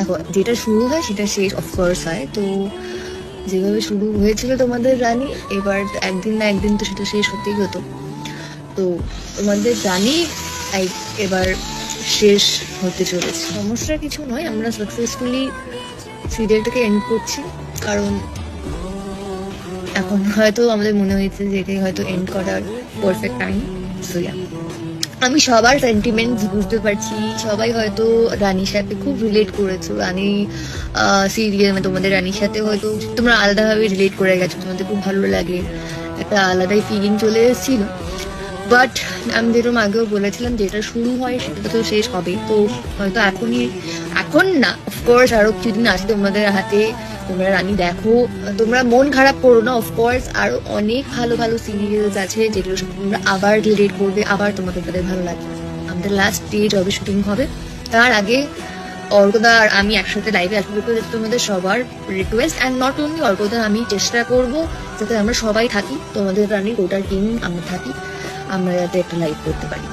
দেখো যেটা শুরু হয় সেটা শেষ অফকোর্স হয়, তো যেভাবে শুরু হয়েছিল তোমাদের রানী, এবার একদিন না একদিন তো সেটা শেষ হতেই হতো। তো তোমাদের রানী এবার শেষ হতে চলেছে। সমস্যা কিছু নয়, আমরা সাকসেসফুলি সিরিয়ালটাকে এন্ড করছি, কারণ এখন হয়তো আমাদের মনে হয়েছে যে এটাই হয়তো এন্ড করার পারফেক্ট টাইম। সো আমি সবার সেন্টিমেন্টস বুঝতে পারছি, সবাই হয়তো রানীর সাথে খুব রিলেট করেছো। রানী সিরিয়াল তোমাদের রানীর সাথে হয়তো তোমরা আলাদাভাবে রিলেট করে গেছো, তোমাদের খুব ভালো লাগে, একটা আলাদাই ফিলিং চলে এসেছিল। বাট আমি যেরকম আগেও বলেছিলাম, যেটা শুরু হয় সেটা তো শেষ হবে। তো হয়তো এখন না, অফকোর্স আরো কিছুদিন আছে তোমাদের হাতে, তোমরা রানী দেখো, তোমরা মন খারাপ করো না। অফকোর্স আরো অনেক ভালো ভালো সিরিয়ালস আছে যেগুলো তোমরা আবার রিলেট করবে, আবার তোমাদের তাদের ভালো লাগবে। আমাদের লাস্ট ডে যবে শুটিং হবে তার আগে অর্কদা আর আমি একসাথে লাইভে আসবো, তোমাদের সবার রিকোয়েস্ট, অ্যান্ড নট অনলি অর্কদা, আমি চেষ্টা করবো যাতে আমরা সবাই থাকি, তোমাদের রানী গোটা টিম আমরা থাকি, আমরা যাতে একটা লাইভ করতে পারি।